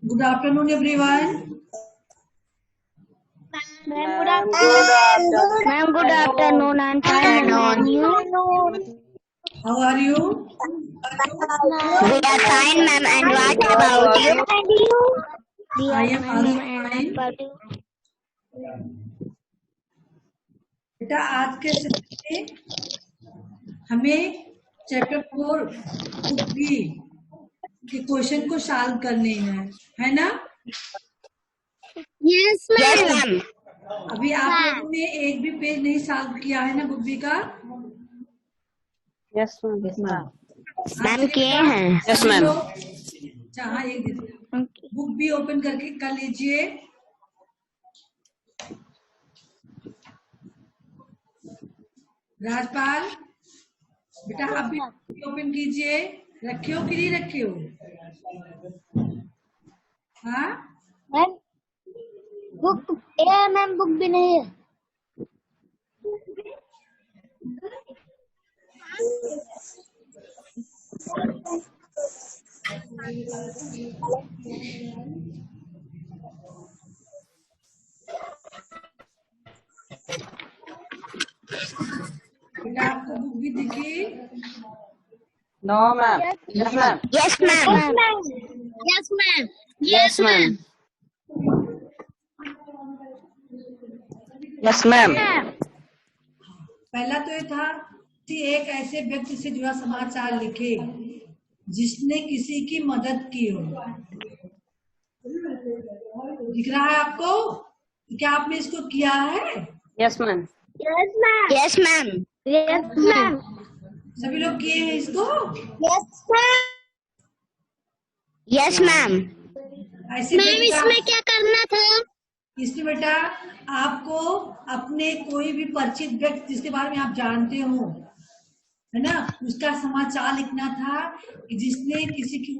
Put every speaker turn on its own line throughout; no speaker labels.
Good afternoon, everyone.
Ma'am, good afternoon. Ma'am, good afternoon. I'm fine, ma'am. And you?
How are you?
We are fine, ma'am. And what about you? And you? We
I
are
am
fine,
also
ma'am. And
fine.
what about you?
बेटा आज के session में हमें chapter 4 book B के question को solve करने हैं, है ना?
Yes, ma'am.
अभी आप लोगों ने एक भी पेज नहीं सॉल्व किया है ना बुक बी का?
Yes ma'am.
मैम किए हैं।
Yes ma'am.
हाँ, एक बुक बी ओपन करके कर लीजिए। राजपाल बेटा आप भी ओपन कीजिए। रखे हो कि नहीं रखे हो? हाँ
ma'am book a ma'am book भी नहीं है।
बेटा आपको बुक भी दिखी?
No ma'am. Yes ma'am.
Yes, ma'am. Yes, ma'am.
Yes ma'am. Yes ma'am.
पहला तो ये था कि एक ऐसे व्यक्ति से जुड़ा समाचार लिखे जिसने किसी की मदद की हो। दिख रहा है आपको? क्या आपने इसको किया है?
Yes ma'am.
Yes, ma'am. Yes, ma'am. Yes, ma'am.
सभी लोग किए हैं इसको?
Yes, ma'am. Yes, ma'am.
ऐसे
मैम इसमें क्या करना था?
इसमें बेटा आपको अपने कोई भी परिचित व्यक्ति जिसके बारे में आप जानते हो, है ना, उसका समाचार लिखना था कि जिसने किसी की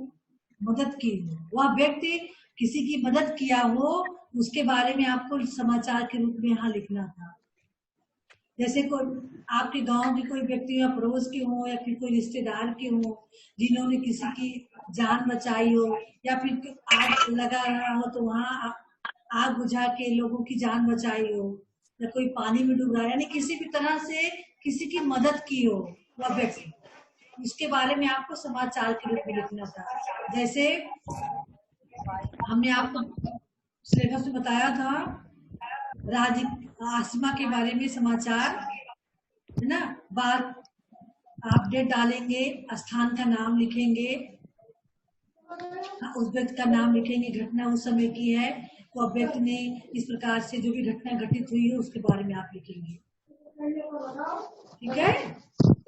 मदद की हो। वह व्यक्ति किसी की मदद किया हो उसके बारे में आपको समाचार के रूप में यहाँ लिखना था। जैसे कोई आपके गांव के कोई व्यक्ति या पड़ोस के हो या फिर कोई रिश्तेदार के हो जिन्होंने किसी की जान बचाई हो, या फिर आग लगा रहा हो तो वहाँ आग बुझा के लोगों की जान बचाई हो, या कोई पानी में डूब रहा है, यानी किसी भी तरह से किसी की मदद की हो वह व्यक्ति, इसके बारे में आपको समाचार के रूप में लिखना था। जैसे हमने आपको सिलेबस में बताया था आसिमा के बारे में समाचार, है ना। बात आप डेट डालेंगे, स्थान का नाम लिखेंगे, उस व्यक्ति का नाम लिखेंगे, घटना उस समय की है, वो व्यक्ति ने इस प्रकार से जो भी घटना घटित हुई है उसके बारे में आप लिखेंगे। ठीक है?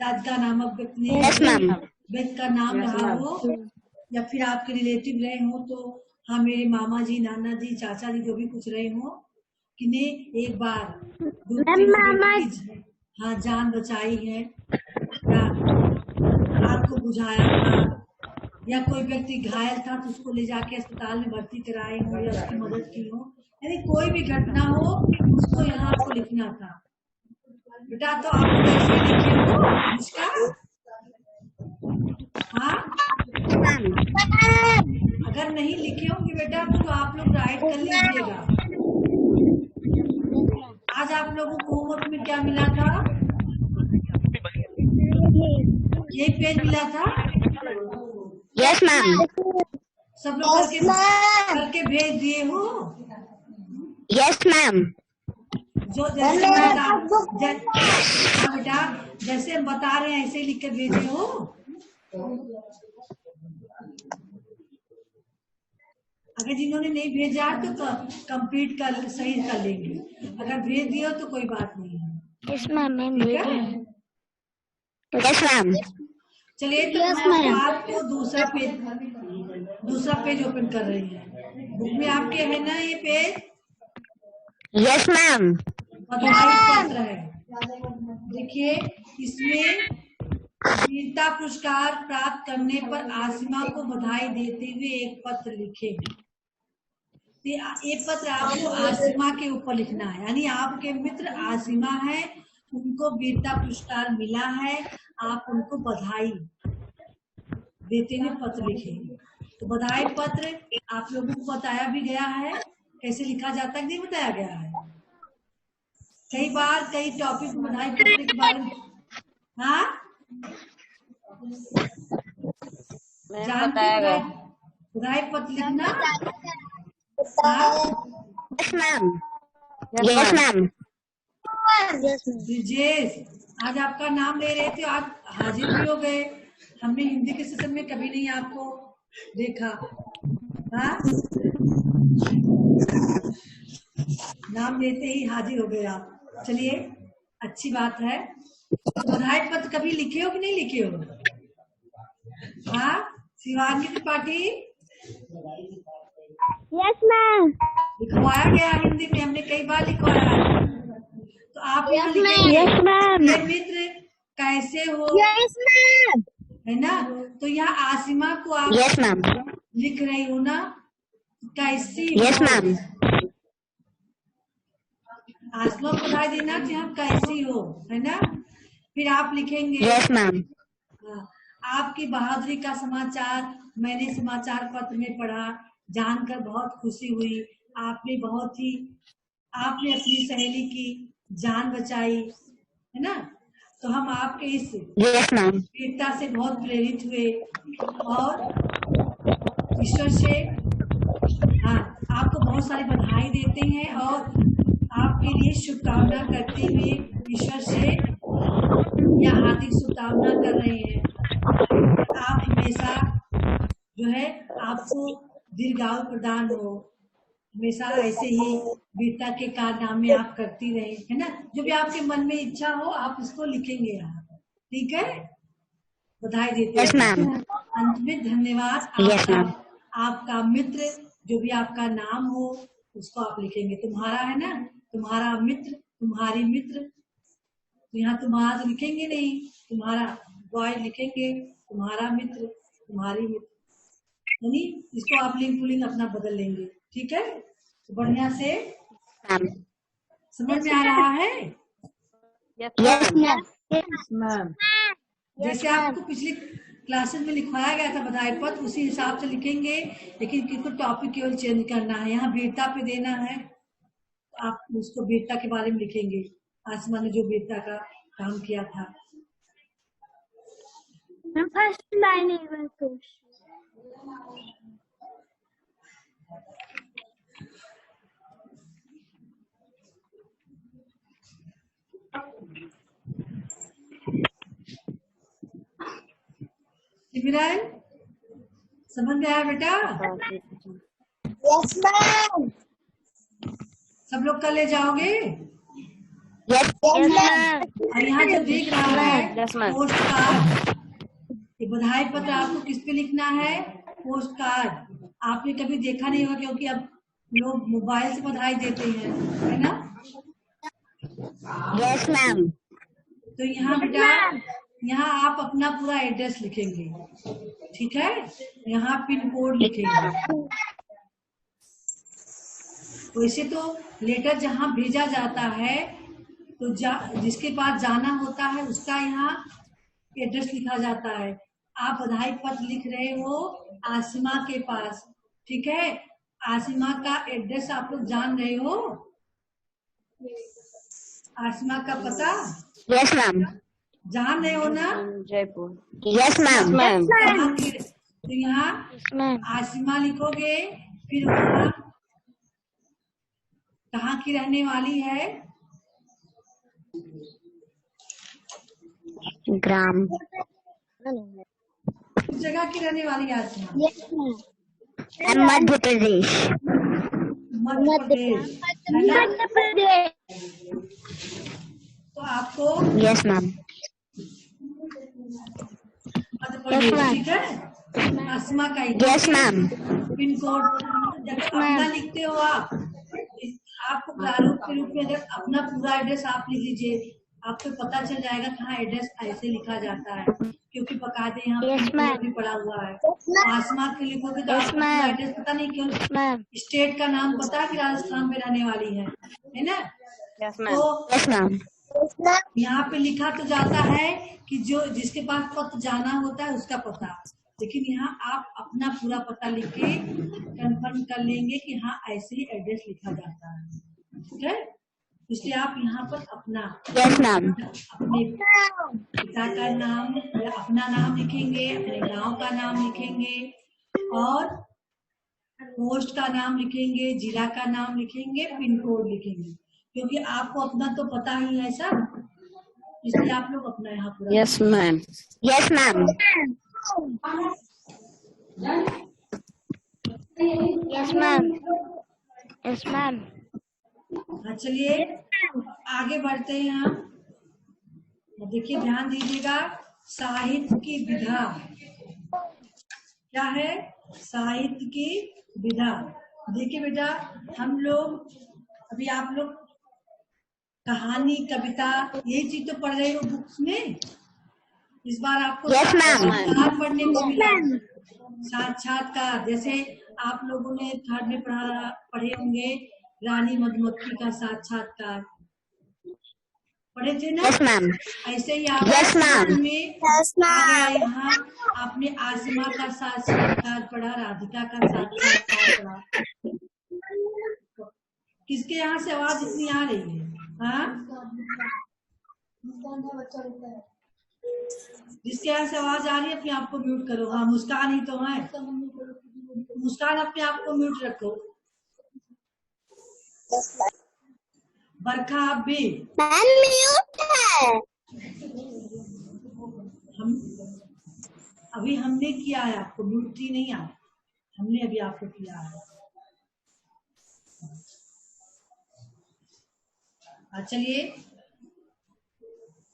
राधिका नामक व्यक्ति ने व्यक्ति का नाम रहा हो या फिर आपके रिलेटिव रहे हो तो हाँ मेरे मामा जी, नाना जी, चाचा जी जो भी कुछ रहे हो कि ने एक बार हाँ जान बचाई है या आग को बुझाया था, या कोई व्यक्ति घायल था तो उसको ले जाके अस्पताल में भर्ती कराए हो या उसकी मदद की हो, यानी कोई भी घटना हो उसको यहाँ आपको लिखना था। बेटा तो आप लोग ऐसे लिखे हो इसका? हाँ, अगर नहीं लिखे होंगे बेटा तो आप लोग राइट कर लीजिएगा। आज आप लोगों को होमवर्क में क्या मिला था? ये पेज मिला था?
Yes, ma'am.
सब लोग करके भेज दिए हो?
Yes, ma'am.
जो जैसे हाँ बेटा जैसे हम बता रहे हैं ऐसे लिख कर भेजे हो? अगर जिन्होंने नहीं भेजा तो कंप्लीट कर सही कर लेंगे, अगर भेज दिया तो कोई बात नहीं है।
Yes, ma'am. Yes, ma'am.
चलिए तो मैं आपको दूसरा पेज ओपन कर रही है। बुक में आपके है ना ये पेज?
Yes, ma'am.
बधाई पत्र है। देखिए इसमें वीरता पुरस्कार प्राप्त करने पर आसिमा को बधाई देते हुए एक पत्र लिखे। ये पत्र आपको आसिमा के ऊपर लिखना है, यानी आपके मित्र आसिमा है, उनको वीरता पुरस्कार मिला है, आप उनको बधाई देते हुए पत्र लिखेंगे। तो बधाई पत्र आप लोगों को बताया भी गया है कैसे लिखा जाता है, नहीं बताया गया है? कई बार कई टॉपिक में बधाई पत्र के बारे में, हाँ जानते
बताया गया।
बधाई पत्र लिखना? हाँ
Yes, ma'am.
Yes,
Yes,
ma'am.
ma'am.
Brijesh, आज आपका नाम ले रहे थे, आज हाजिर भी हो गए। हमने हिंदी के सेशन में कभी नहीं आपको देखा। हाँ नाम लेते ही हाजिर हो गए आप। चलिए अच्छी बात है। तो बधाई पत्र कभी लिखे हो कि नहीं लिखे हो? हाँ शिवांगी त्रिपाठी,
Yes, ma'am.
लिखवाया गया हिंदी में, हमने कई बार लिखवाया है। तो आप यहाँ लिखेंगे
Yes, ma'am.
ये मित्र कैसे हो,
Yes, ma'am.
है ना? तो यहाँ आसिमा को आप
Yes, ma'am.
लिख रही हो ना, कैसी हो?
Yes, ma'am.
आसिमा को बधाई देना कि हम कैसी हो, है ना? फिर आप लिखेंगे
Yes, ma'am.
हाँ, आपकी बहादुरी का समाचार मैंने समाचार पत्र में पढ़ा, जानकर बहुत खुशी हुई। आपने अपनी सहेली की जान बचाई, है ना? तो हम आपके इस
Yes, ma'am.
वीरता से बहुत प्रेरित हुए और ईश्वर से हाँ आपको बहुत सारी बधाई देते हैं और आपके लिए शुभकामना करते हुए ईश्वर से यह हार्दिक शुभकामना कर रहे हैं। आप हमेशा जो है आपको दीर्घायु प्रदान हो, हमेशा ऐसे ही वीरता के कारनामे आप करती रहे, है ना? जो भी आपके मन में इच्छा हो आप इसको लिखेंगे यहाँ, ठीक है? बधाई देते
Yes,
हैं।
ma'am.
अंत में धन्यवाद
Yes, ma'am.
आपका मित्र, जो भी आपका नाम हो उसको आप लिखेंगे। तुम्हारा है ना, तुम्हारा मित्र, तुम्हारी मित्र। तो यहाँ तुम्हारा तो लिखेंगे नहीं, तुम्हारा बॉय लिखेंगे, तुम्हारा मित्र, तुम्हारी मित्र, यानी इसको आप लिंक टू लिंक अपना बदल लेंगे, ठीक है? तो बढ़िया से
Ma'am.
समझ में आ रहा है?
Yes, ma'am.
Yes, ma'am.
जैसे आपको पिछली क्लासेस में लिखवाया गया था बधाई पत्र, उसी हिसाब से लिखेंगे, लेकिन किसी टॉपिक केवल चेंज करना है। यहाँ वीरता पे देना है, तो आप उसको वीरता के बारे में लिखेंगे, आसमान ने जो वीरता का काम किया था।
First line even push.
सिमरन समझ में आया बेटा?
Yes, ma'am.
सब लोग कल ले जाओगे?
Yes, ma'am.
और यहाँ जो देख रहा है
Yes, ma'am.
पोस्ट कार्ड, ये बधाई पत्र आपको किस पे लिखना है? Post card. आपने कभी देखा नहीं होगा क्योंकि अब लोग मोबाइल से बधाई देते हैं, है ना?
Yes, ma'am.
तो यहाँ बेटा यहाँ आप अपना पूरा एड्रेस लिखेंगे, ठीक है? यहाँ पिन कोड लिखेंगे। वैसे तो लेटर जहाँ भेजा जाता है तो जिसके पास जाना होता है उसका यहाँ एड्रेस लिखा जाता है। आप बधाई पत्र लिख रहे हो आसिमा के पास, ठीक है? आसिमा का एड्रेस आप लोग जान रहे हो? आसिमा का पता
Yes, ma'am.
जान रहे हो ना?
जयपुर।
Yes, ma'am.
Ma'am.
तो यहाँ
Ma'am.
आसिमा लिखोगे, फिर वहाँ कहाँ की रहने वाली है?
Gram.
किस जगह की रहने वाली है Asima?
Yes, ma'am. I'm Madhya Pradesh.
Madhya Pradesh, है ना?
Madhya Pradesh.
तो आपको
Yes, ma'am.
Madhya Pradesh,
ma'am.
ठीक है? आसिमा का
Yes, ma'am.
पिन कोड जब अपना लिखते हो आपको प्रारूप के रूप में अगर अपना पूरा एड्रेस आप लिख लीजिए, आपको पता चल जाएगा कहाँ एड्रेस ऐसे लिखा जाता है, क्योंकि बकायदे यहाँ
Yes,
पिन
ma'am.
कोड भी पड़ा हुआ है। आसमा के लिखोगे तो
Yes,
आपको पूरा
ma'am.
एड्रेस पता नहीं, क्यों
Ma'am.
स्टेट का नाम पता है कि राजस्थान में रहने वाली है ना?
Yes, ma'am.
तो
Yes, ma'am.
यहाँ पे लिखा तो जाता है कि जो जिसके पास पत्र जाना होता है उसका पता, लेकिन यहाँ आप अपना पूरा पता लिख के कंफर्म कर लेंगे कि हाँ ऐसे ही एड्रेस लिखा जाता है, ठीक है। इसलिए आप यहाँ पर अपना
Yes, ma'am.
अपने पिता का नाम या अपना नाम लिखेंगे, अपने गांव का नाम लिखेंगे और पोस्ट का नाम लिखेंगे, जिला का नाम लिखेंगे, पिन कोड लिखेंगे, क्योंकि आपको अपना तो पता ही है सब, इसलिए आप लोग अपना यहाँ पूरा
Yes, ma'am.
Yes, ma'am. Yes, ma'am. Yes, ma'am.
हाँ, चलिए आगे बढ़ते हैं हम। देखिए ध्यान दीजिएगा, साहित्य की विधा क्या है? साहित्य की विधा। देखिए बेटा, हम लोग अभी आप लोग कहानी, कविता यही चीज तो पढ़ रहे हो बुक्स में। इस बार आपको
Yes, ma'am.
साक्षात्कार पढ़ने को मिला। साक्षात्कार जैसे आप लोगों ने थर्ड में पढ़े होंगे रानी मधुमक्खी का साक्षात्कार, पढ़े थे ना?
Yes, ma'am.
ऐसे ही आप
Yes, ma'am.
में
Yes,
आ गया
ma'am.
यहाँ आपने आसमा का साक्षात्कार पढ़ा, राधिका का साक्षात्कार पढ़ा। किसके यहाँ से आवाज इतनी आ रही है? हाँ, जिसके यहाँ से आवाज आ रही है अपने आप को म्यूट करो। हाँ, मुस्कान ही तो है, मुस्कान अपने आप को म्यूट रखो। बरखा आप भी
मैम म्यूट है।
हम अभी हमने किया है, आपको म्यूट ही नहीं आया, हमने अभी आपको किया है। चलिए,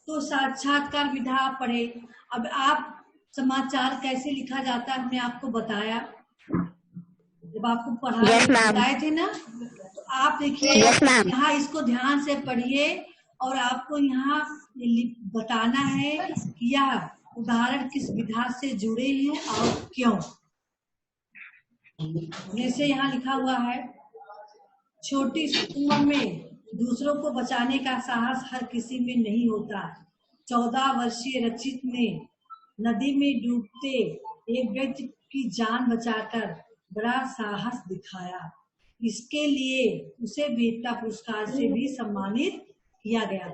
तो साक्षात्कार विधा आप पढ़े। अब आप समाचार कैसे लिखा जाता है हमने आपको बताया, जब आपको
Yes, ma'am.
पढ़ाए थे ना, तो आप देखिए
Yes, ma'am.
यहाँ इसको ध्यान से पढ़िए और आपको यहाँ बताना है कि यह उदाहरण किस विधा से जुड़े हैं और क्यों। जैसे यहाँ लिखा हुआ है, छोटी सी उम्र में दूसरों को बचाने का साहस हर किसी में नहीं होता। 14 वर्षीय रचित ने नदी में डूबते एक व्यक्ति की जान बचाकर बड़ा साहस दिखाया। इसके लिए उसे वीरता पुरस्कार से भी सम्मानित किया गया।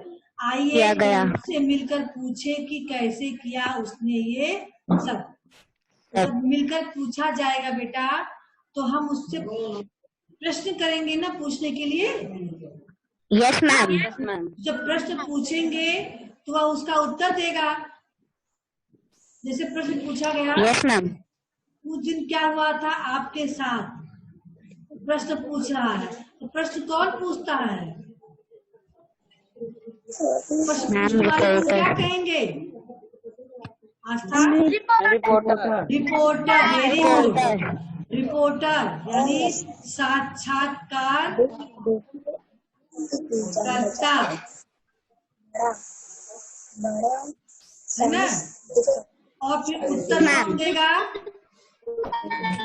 आइए उससे मिलकर पूछे कि कैसे किया उसने ये सब। जब मिलकर पूछा जाएगा बेटा, तो हम उससे प्रश्न करेंगे ना पूछने के लिए।
Yes, ma'am.
Yes, ma'am.
जब प्रश्न पूछेंगे तो वह उसका उत्तर देगा। जैसे प्रश्न पूछा गया,
Yes, ma'am.
उस दिन क्या हुआ था आपके साथ, प्रश्न पूछ रहा है, तो प्रश्न कौन पूछता है? प्रश्न पूछने वाले को क्या कहेंगे? आस्था?
Reporter.
Reporter. Very good, reporter यानी साक्षात्कार करता है ना। और फिर उत्तर कौन देगा?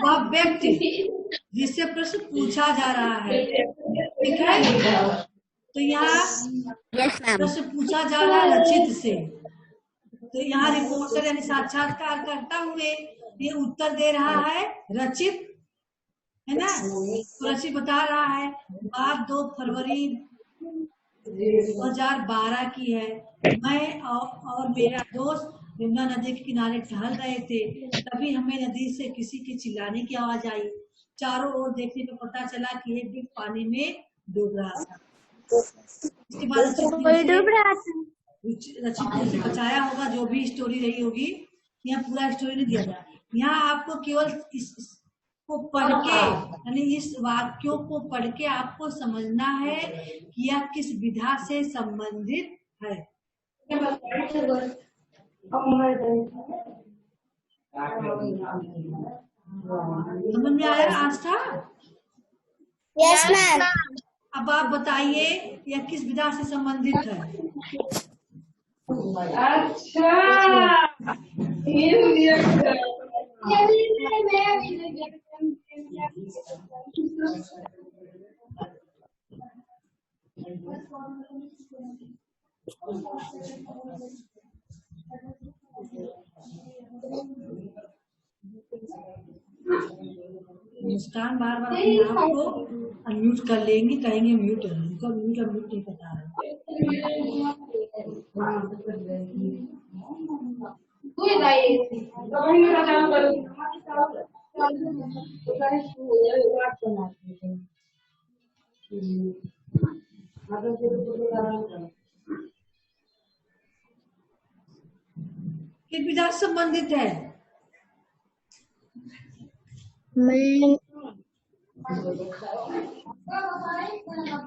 वह व्यक्ति जिससे प्रश्न पूछा जा रहा है, ठीक है। तो यहाँ
Yes, ma'am.
प्रश्न पूछा जा रहा है रचित से, तो यहाँ रिपोर्टर यानी साक्षात्कार करता हुए ये उत्तर दे रहा है रचित, है ना। तो रचित बता रहा है बात 2 फरवरी 2012 की है। मैं और मेरा दोस्त यमुना नदी के किनारे टहल रहे थे, तभी हमें नदी से किसी के चिल्लाने की आवाज आई। चारों ओर देखने पे पता चला कि एक व्यक्ति पानी में डूब रहा था। इसके बाद रचित ने उसे बचाया होगा, जो भी स्टोरी रही होगी। यहाँ पूरा स्टोरी नहीं दिया गया, यहाँ आपको केवल इसको पढ़ के यानी इस वाक्यों को पढ़ के आपको समझना है कि यह किस विधा से संबंधित है। समझ में आया आस्था?
Yes, ma'am.
अब आप बताइए यह किस विधा से संबंधित है? मुस्कान बार बार अपने आप को अनम्यूट कर लेंगी, कहेंगे म्यूट है, उनको म्यूट अनम्यूट नहीं पता है। किस विधा से संबंधित है?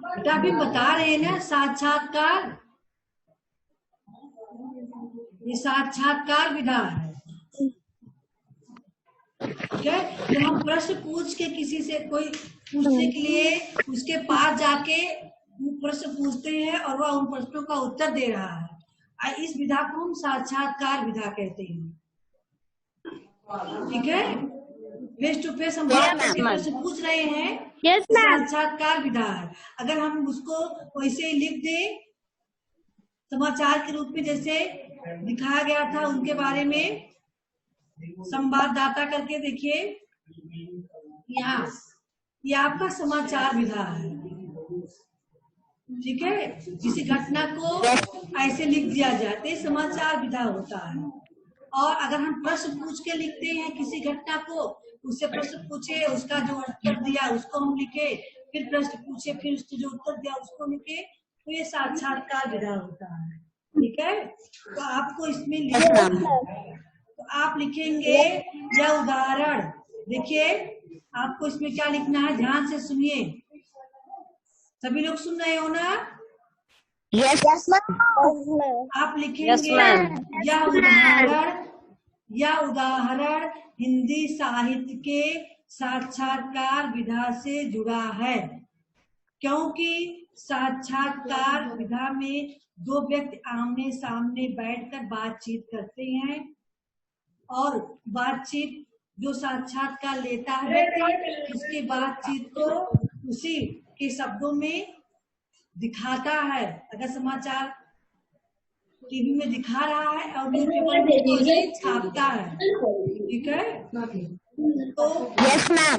बेटा अभी बता रहे हैं ना साक्षात्कार, ये साक्षात्कार विधा है। ठीक है, तो हम प्रश्न पूछ के किसी से कोई पूछने के लिए उसके पास जाके प्रश्न पूछते हैं और वह उन प्रश्नों का उत्तर दे रहा है, इस विधा को हम साक्षात्कार विधा कहते हैं। ठीक है, फेस टू फेस हम बात करके प्रश्न पूछ रहे हैं, साक्षात्कार विधा है। अगर हम उसको वैसे ही लिख दे समाचार के रूप में, जैसे दिखाया गया था उनके बारे में, संवाददाता करके देखिए यहाँ, ये आपका समाचार विधा है। ठीक है, किसी घटना को ऐसे लिख दिया जाए तो समाचार विधा होता है। और अगर हम प्रश्न पूछ के लिखते हैं किसी घटना को, उससे प्रश्न पूछे, उसका जो उत्तर दिया उसको हम लिखे, फिर प्रश्न पूछे, फिर उसको जो उत्तर दिया उसको लिखे, तो ये साक्षात्कार विधा होता है। ठीक है, तो आपको इसमें लिखना है, तो आप लिखेंगे यह उदाहरण। देखिए आपको इसमें क्या लिखना है, ध्यान से सुनिए, सभी लोग सुन रहे हो ना?
Yes,
आप लिखेंगे यह उदाहरण हिंदी साहित्य के साक्षात्कार विधा से जुड़ा है, क्योंकि साक्षात्कार विधा में दो व्यक्ति आमने सामने बैठकर बातचीत करते हैं और बातचीत जो साक्षात्कार लेता है उसकी बातचीत को उसी के शब्दों में दिखाता है। अगर समाचार टीवी में दिखा रहा है और न्यूज़पेपर में छापता है, ठीक है, तो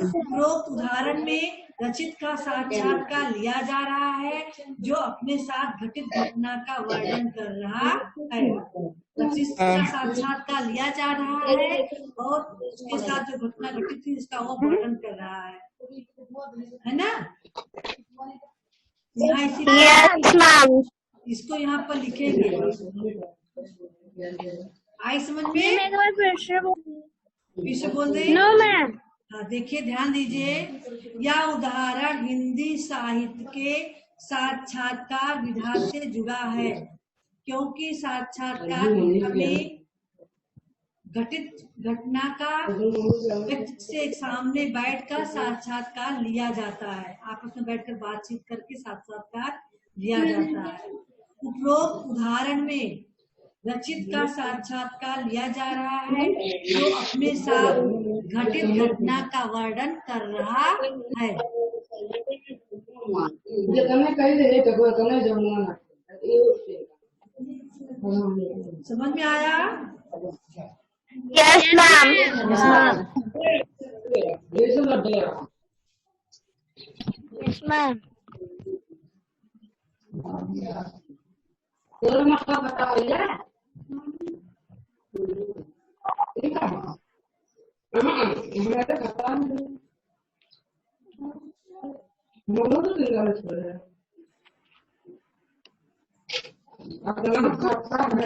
उपरोक्त उदाहरण में रचित का साक्षात्कार लिया जा रहा है जो अपने साथ घटित घटना का वर्णन कर रहा है। रचित का साक्षात्कार लिया जा रहा है और उसके साथ जो घटना घटित थी उसका वो वर्णन कर रहा है ना? यहाँ इसको यहाँ पर लिखेंगे, आई समझ में? फिर से बोल दे। हाँ, देखिए ध्यान दीजिए, यह उदाहरण हिंदी साहित्य के साक्षात्कार विधा से जुड़ा है, क्योंकि साक्षात्कार में घटित घटना का व्यक्ति से सामने बैठकर साक्षात्कार लिया जाता है, आपस में बैठकर बातचीत करके साक्षात्कार लिया जाता है। उपरोक्त उदाहरण में रचित का साक्षात्कार लिया जा रहा है जो अपने साथ घटित घटना का वर्णन कर रहा है। समझ में आया?
Yes, ma'am. Yes, ma'am.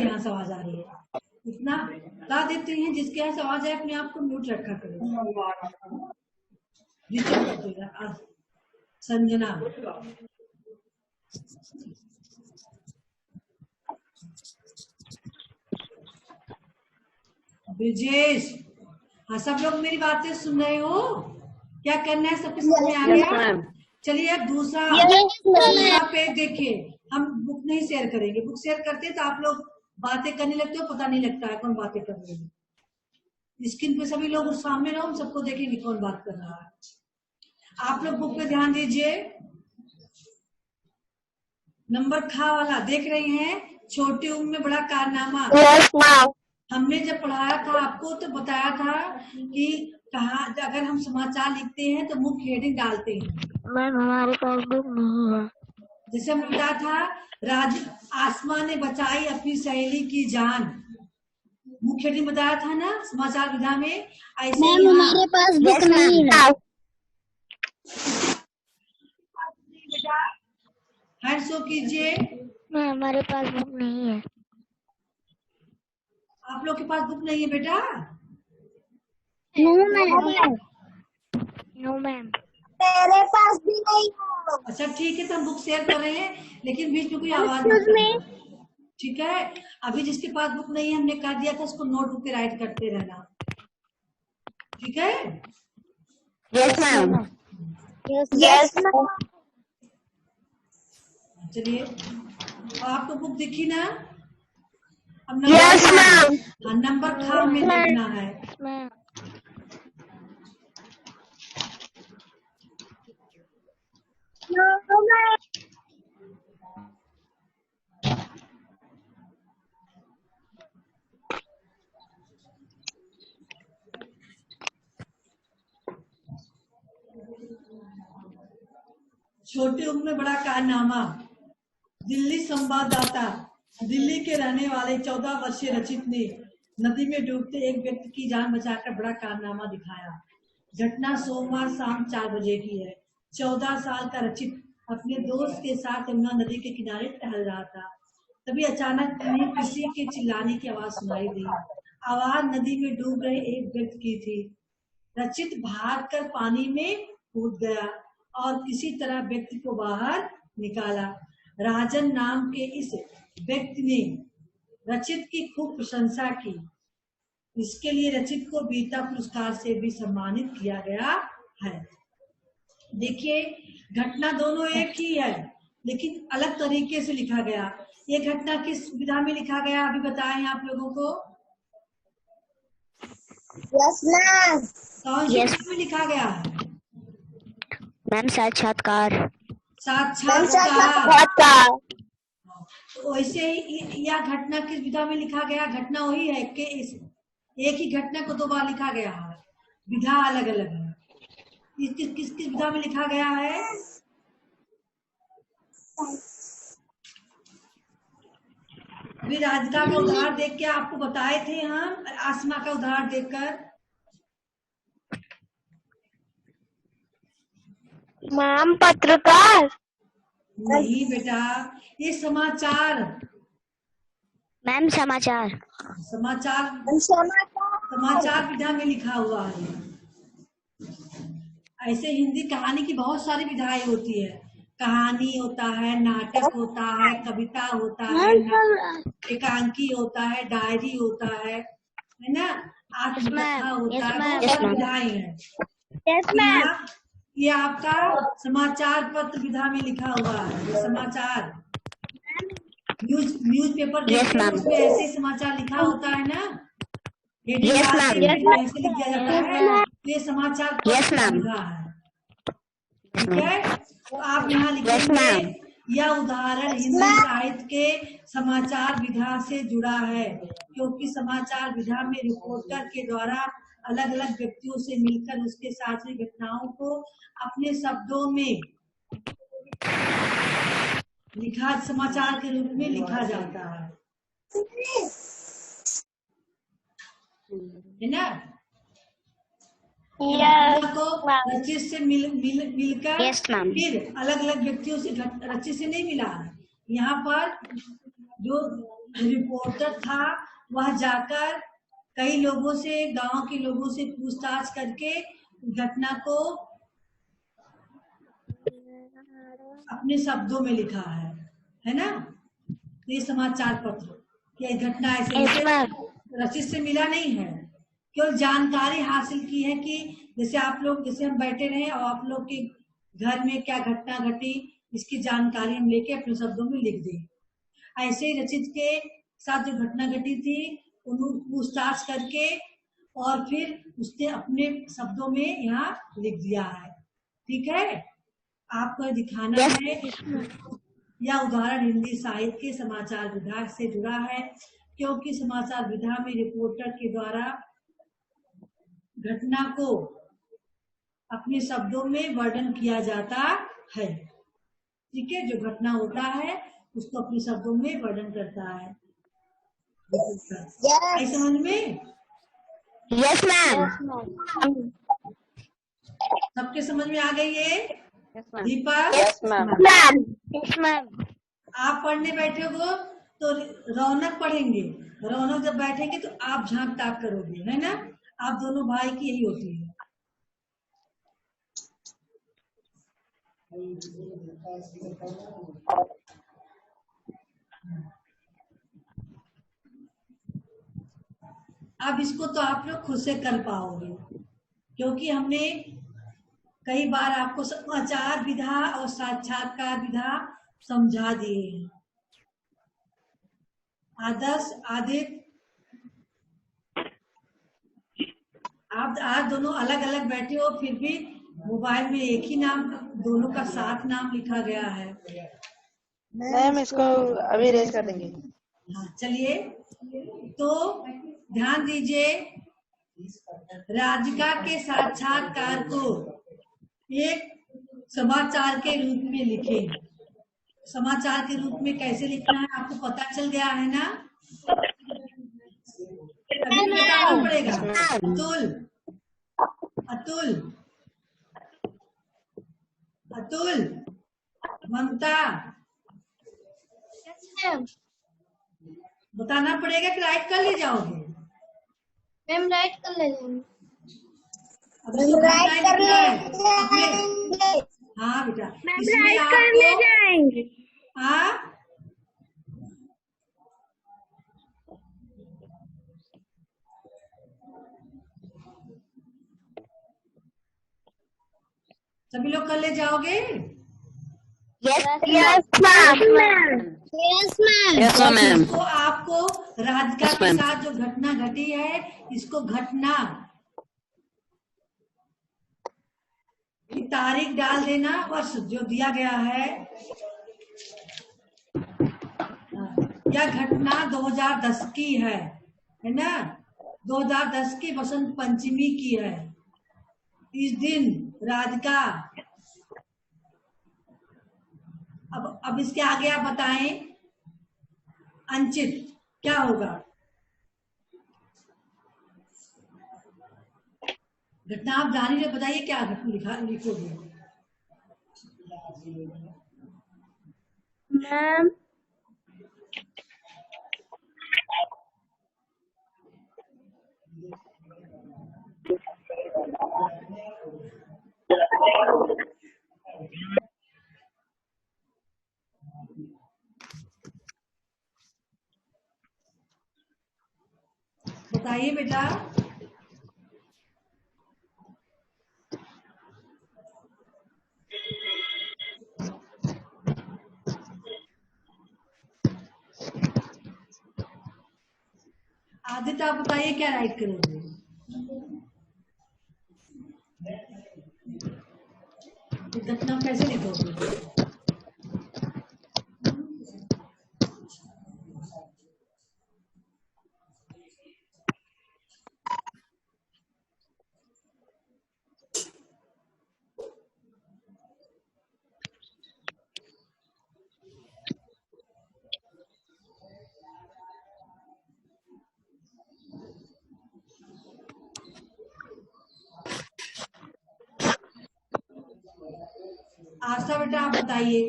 यहाँ से आवाज आ रही है, इतना बता देते हैं, जिसके यहाँ से आवाज है अपने आप को म्यूट रखा करें। संजना, ब्रिजेश, हाँ सब लोग मेरी बातें सुन रहे हो? क्या करना है, सबके समझ में आ गया? चलिए अब दूसरा पेज देखिए, हम बुक नहीं शेयर करेंगे, बुक शेयर करते तो आप लोग बातें करने लगते हो, पता नहीं लगता है कौन बातें कर रहे हैं। स्क्रीन पे सभी लोग सामने रहो, हम सबको देखेंगे कौन बात कर रहा है। आप लोग बुक पे ध्यान दीजिए, नंबर खा वाला देख रहे हैं, छोटी उम्र में बड़ा कारनामा। हमने जब पढ़ाया था आपको तो बताया था कि कहा अगर हम समाचार लिखते हैं तो मुख्य हेडिंग डालते हैं।
मैम हमारे पास बुक नहीं है।
जैसे हमने बताया था, आसमा ने बचाई अपनी सहेली की जान, मुख्य हेडिंग बताया था ना समाचार विधा में। ऐसे
मैम हमारे पास बुक नहीं है।
बेटा हैंड शो कीजिए।
मैम हमारे पास बुक नहीं है।
आप लोग के पास बुक नहीं है बेटा?
No ma'am. नो मैम मेरे पास भी नहीं है।
अच्छा ठीक है, तो हम बुक शेयर कर रहे हैं, लेकिन बीच में कोई आवाज मत करना, ठीक है? अभी जिसके पास बुक नहीं है हमने कह दिया था उसको नोटबुक पे राइट करते रहना, ठीक है?
Yes ma'am. Yes ma'am.
चलिए, आपको बुक दिखी ना? अब
यस मैम।
नंबर खाम में लिखना है।
मैम
छोटी उम्र में बड़ा कारनामा। दिल्ली संवाददाता, दिल्ली के रहने वाले 14 वर्षीय रचित ने नदी में डूबते एक व्यक्ति की जान बचाकर बड़ा कारनामा दिखाया। घटना सोमवार शाम 4 बजे की है। 14 साल का रचित अपने दोस्त के साथ यमुना नदी के किनारे टहल रहा था। तभी अचानक उन्हें किसी के चिल्लाने की आवाज सुनाई दी। आवाज नदी में डूब रहे एक व्यक्ति की थी। रचित भागकर पानी में कूद गया और किसी तरह व्यक्ति को बाहर निकाला। राजन नाम के इस व्यक्ति ने रचित की खूब प्रशंसा की। इसके लिए रचित को वीरता पुरस्कार से भी सम्मानित किया गया है। देखिए, घटना दोनों एक ही है, लेकिन अलग तरीके से लिखा गया। ये घटना किस विधा में लिखा गया अभी बताएं आप लोगों को?
Yes ma'am.
कौन सी विधा में लिखा गया है?
मैम साक्षात्कार।
साक्षात्कार। वैसे ही यह घटना किस विधा में लिखा गया? घटना वही है कि एक ही घटना को 2 बार लिखा गया है, विधा अलग अलग है। किस विधा में लिखा गया है? अभी राधिका का उदाहरण देख के आपको बताए थे हम, आसमा का उदाहरण देखकर।
मैम पत्रकार।
नहीं बेटा, ये समाचार।
मैम समाचार।
समाचार विधा में लिखा हुआ है। ऐसे हिंदी कहानी की बहुत सारी विधाएं होती है। कहानी होता है, नाटक होता है, कविता होता है, एकांकी होता है, डायरी होता है ना, आत्मकथा होता है, बहुत सारी विधाएं हैं। ये आपका समाचार पत्र विधा में लिखा हुआ है। समाचार न्यूज़पेपर देखते हैं, उसमें ऐसे समाचार लिखा होता है ना, ऐसे लिख दिया जाता है। ये समाचार पत्र विधा है, ठीक है? तो आप यहाँ लिखेंगे यह उदाहरण हिंदी साहित्य के समाचार विधा से जुड़ा है, क्योंकि समाचार विधा में रिपोर्टर के द्वारा अलग अलग व्यक्तियों से मिलकर उसके साथ हुई घटनाओं को अपने शब्दों में लिखा, समाचार के रूप में लिखा जाता है ना? को रचित से मिलकर फिर अलग अलग व्यक्तियों से, रचित से नहीं मिला। यहाँ पर जो रिपोर्टर था वह जाकर कई लोगों से, गांव के लोगों से पूछताछ करके घटना को अपने शब्दों में लिखा है ना? ये समाचार पत्र की घटना ऐसे रचित से मिला नहीं है, केवल जानकारी हासिल की है कि जैसे आप लोग, जैसे हम बैठे रहे और आप लोग के घर में क्या घटना घटी, इसकी जानकारी हम लेके अपने शब्दों में लिख दें। ऐसे ही रचित के साथ जो घटना घटी थी उन्होंने पूछताछ करके और फिर उसने अपने शब्दों में यहाँ लिख दिया है, ठीक है? आपको दिखाना है। यह उदाहरण हिंदी साहित्य के समाचार विभाग से जुड़ा है, क्योंकि समाचार विधा में रिपोर्टर के द्वारा घटना को अपने शब्दों में वर्णन किया जाता है। ठीक है, जो घटना होता है उसको अपने शब्दों में वर्णन करता है। आई समझ में?
Yes, ma'am.
सबके समझ में आ गई है?
Yes, ma'am.
दीपक,
Yes, ma'am.
Ma'am. Yes, ma'am.
आप पढ़ने बैठे हो तो रौनक पढ़ेंगे। रौनक जब बैठेंगे तो आप झांक ताक करोगे, है ना? आप दोनों भाई की यही होती है। अब इसको तो आप लोग खुद से कर पाओगे, क्योंकि हमने कई बार आपको समाचार विधा और साक्षात्कार विधा समझा दिए हैं। आदर्श, आदित्य, आप आज दोनों अलग अलग बैठे हो, फिर भी मोबाइल में एक ही नाम, दोनों का साथ नाम लिखा गया है।
मैम इसको अभी रेज कर देंगे।
हाँ, चलिए तो ध्यान दीजिए, राधिका के साक्षात्कार को एक समाचार के रूप में लिखें। समाचार के रूप में कैसे लिखना है आपको पता चल गया है ना? अभी बताना पड़ेगा। अतुल, अतुल, अतुल, ममता, बताना पड़ेगा कि राइट कर ले जाओगे?
मैम राइट कर ले जाएंगे।
अब इसको राइट कर ले। हाँ बेटा, इसमें आपको
जाएंगे।
हाँ सभी लोग कर ले जाओगे?
Yes, yes, ma'am.
Yes ma'am.
Yes, ma'am.
इसको आपको राधिका
Yes,
के
ma'am.
साथ जो घटना घटी है, इसको घटना की तारीख डाल देना, वर्ष जो दिया गया है। यह घटना 2010 की है ना? 2010 की बसंत पंचमी की है। इस दिन राधिका, अब इसके आगे आप बताएं अंचित क्या होगा? घटना आप जान ही रहे, बताइए क्या घटना लिखोगे?
मैम
बताइए बेटा। आदित्य आप बताइए क्या राइट करोगे? घटना कैसे लिखोगे? आशा बेटा आप बताइए।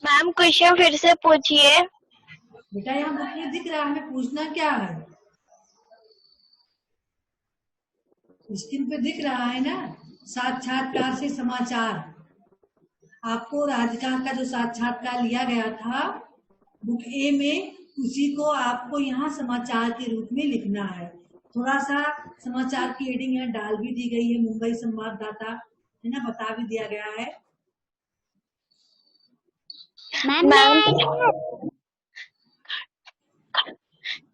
मैम क्वेश्चन फिर से पूछिए।
बेटा यहाँ बुक में दिख रहा है, हमें पूछना क्या है? स्क्रीन पे दिख रहा है ना, साक्षात्कार से समाचार। आपको राधिका का जो साक्षात्कार लिया गया था बुक ए में, उसी को आपको यहाँ समाचार के रूप में लिखना है। थोड़ा सा समाचार की हेडिंग यहाँ डाल भी दी गई है, मुंबई संवाददाता, है ना, बता भी दिया गया है।
मैम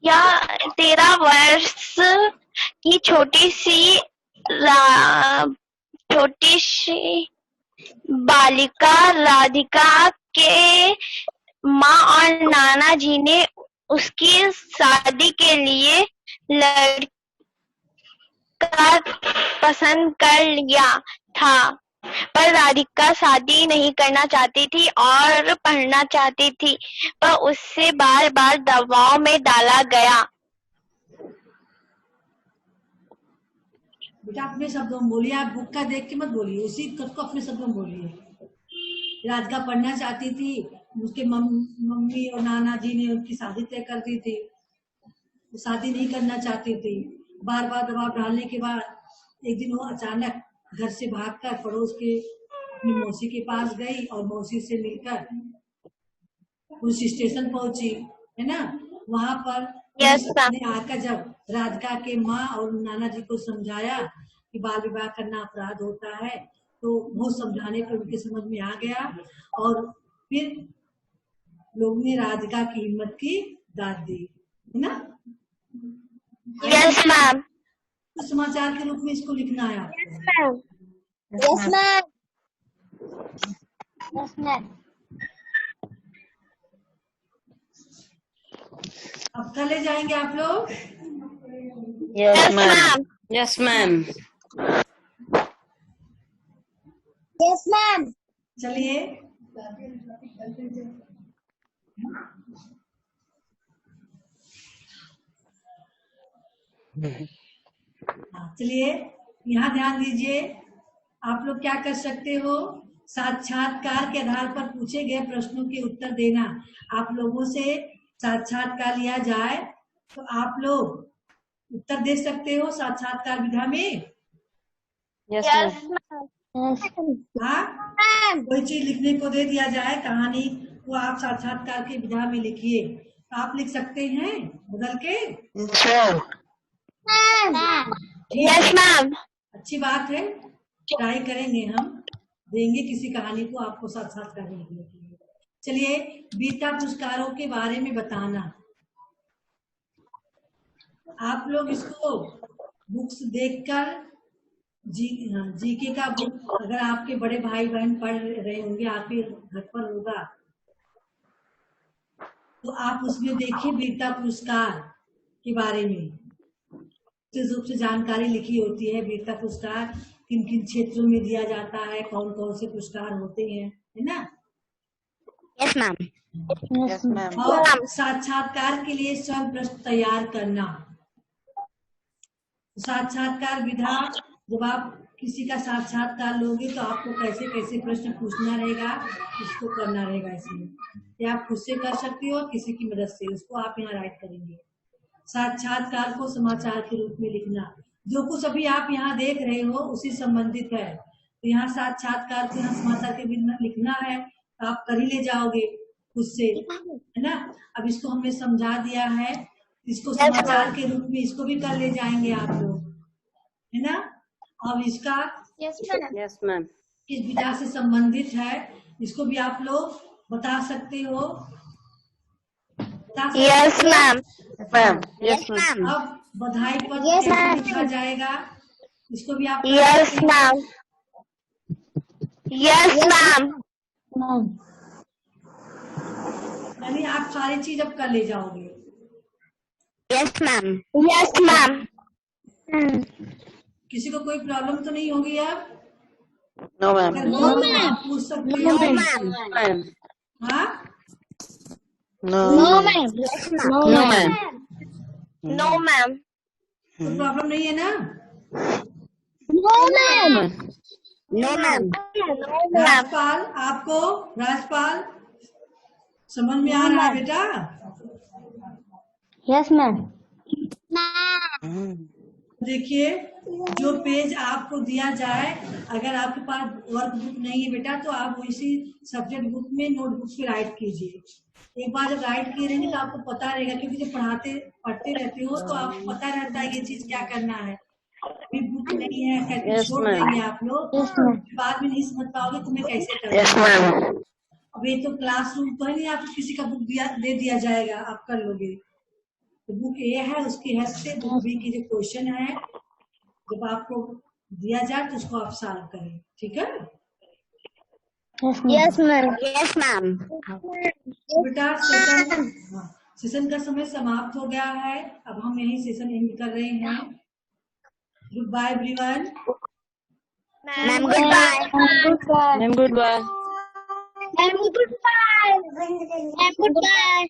या 13 वर्ष की छोटी सी बालिका राधिका के माँ और नाना जी ने उसकी शादी के लिए लड़का राधिका पसंद कर लिया था, पर राधिका शादी नहीं करना चाहती थी और पढ़ना चाहती थी, पर उससे बार बार दबाव में डाला गया।
बेटा अपने शब्दों में बोलिए, आप बुक का देख के मत बोलिए, उसी को अपने शब्दों में बोलिए। राधिका पढ़ना चाहती थी, उसके मम्मी और नाना जी ने उनकी शादी तय कर दी थी, वो शादी नहीं करना चाहती थी। बार बार दबाव डालने के बाद एक दिन वो अचानक घर से भागकर पड़ोस के अपनी मौसी के पास गई और मौसी से मिलकर पुलिस स्टेशन पहुंची, है ना। वहां पर
Yes,
पुलिस ने आकर जब राधिका के माँ और नाना जी को समझाया कि बाल विवाह करना अपराध होता है, तो वो समझाने पर उनके समझ में आ गया और फिर लोगों ने राधिका की हिम्मत की दाद दी, है ना।
Yes ma'am.
तो समाचार के रूप में इसको लिखना है आपको।
Yes, ma'am. Yes, ma'am.
अब चले जाएंगे आप लोग।
Yes ma'am.
Yes, ma'am.
Yes, ma'am.
चलिए चलिए यहाँ ध्यान दीजिए। आप लोग क्या कर सकते हो, साक्षात्कार के आधार पर पूछे गए प्रश्नों के उत्तर देना। आप लोगों से साक्षात्कार लिया जाए तो आप लोग उत्तर दे सकते हो साक्षात्कार विधा में।
Yes,
yes
ma'am.
हाँ, कोई चीज लिखने को दे दिया जाए, कहानी, वो आप साक्षात्कार के विधा में लिखिए। तो आप लिख सकते हैं बदल के।
Yes ma'am.
अच्छी बात है, ट्राई करेंगे, हम देंगे किसी कहानी को आपको साक्षात्कार में लिखने के लिए। चलिए वीरता पुरस्कारों के बारे में बताना। आप लोग इसको बुक्स देखकर जीके का बुक अगर आपके बड़े भाई बहन पढ़ रहे होंगे, आपके घर पर होगा, तो आप उसमें देखिए वीरता पुरस्कार के बारे में रूप से जानकारी लिखी होती है। वीरता पुरस्कार किन किन क्षेत्रों में दिया जाता है, कौन कौन से पुरस्कार होते हैं, है ना।
Yes ma'am.
Yes, ma'am.
और साक्षात्कार के लिए स्वयं प्रश्न तैयार करना। साक्षात्कार विधा, जब आप किसी का साक्षात्कार लोगे तो आपको कैसे कैसे प्रश्न पूछना रहेगा, इसको करना रहेगा। इसमें या आप खुद से कर सकते हो किसी की मदद से, उसको आप यहाँ राइट करेंगे। साक्षात्कार को समाचार के रूप में लिखना। जो कुछ अभी आप यहाँ देख रहे हो उसी संबंधित है, तो यहाँ साक्षात्कार को यहाँ समाचार के रूप में लिखना है, तो आप कर ही ले जाओगे खुद से, है ना। अब इसको हमने समझा दिया है, इसको समाचार के रूप में इसको भी कर ले जाएंगे आप लोग, है ना। अब इसका
Yes, ma'am.
Yes, ma'am.
किस विधा से संबंधित है, इसको भी आप लोग बता सकते हो।
Yes ma'am.
Ma'am.
Yes ma'am.
अब बधाई पत्र
Yes,
कैसे
ma'am.
लिखा जाएगा, इसको भी आप
यस मैम। Yes ma'am.
यानी आप सारी चीज अब कर ले जाओगे।
Yes ma'am. Yes ma'am.
किसी को कोई प्रॉब्लम तो नहीं होगी अब?
No, ma'am.
अगर हो तो आप पूछ सकते हो।
Ma'am.
हाँ,
No.
No, ma'am.
No, ma'am.
No ma'am.
कोई प्रॉब्लम नहीं है ना?
No, ma'am.
No ma'am.
Rajpal, आपको राजपाल समझ में आ रहा है बेटा?
Yes, ma'am.
देखिए जो पेज आपको दिया जाए, अगर आपके पास वर्क बुक नहीं है बेटा, तो आप इसी सब्जेक्ट बुक में नोटबुक पे राइट कीजिए। एक बार जब राइट किए रहेंगे तो आपको पता रहेगा, क्योंकि जब पढ़ते रहते हो तो आपको पता रहता है ये चीज क्या करना है। अभी बुक नहीं है, कैसे
Yes,
छोड़
ma'am.
देंगे आप लोग, बाद में नहीं समझ पाओगे तुम्हें कैसे करना
Yes,
है।
ma'am.
अब ये तो क्लासरूम तो है नहीं, आपको किसी का बुक दे दिया जाएगा, आप कर लोगे। तो बुक ये है, उसकी हेल्प से बुक बी की जो क्वेश्चन है जब आपको दिया जाए तो उसको आप सॉल्व करें, ठीक है।
Yes, ma'am.
Yes ma'am.
बेटा सेशन का समय समाप्त हो गया है, अब हम यही सेशन एंड कर रहे हैं। Goodbye, everyone.
Ma'am, goodbye.
Ma'am, goodbye.
Ma'am, goodbye. Ma'am, goodbye.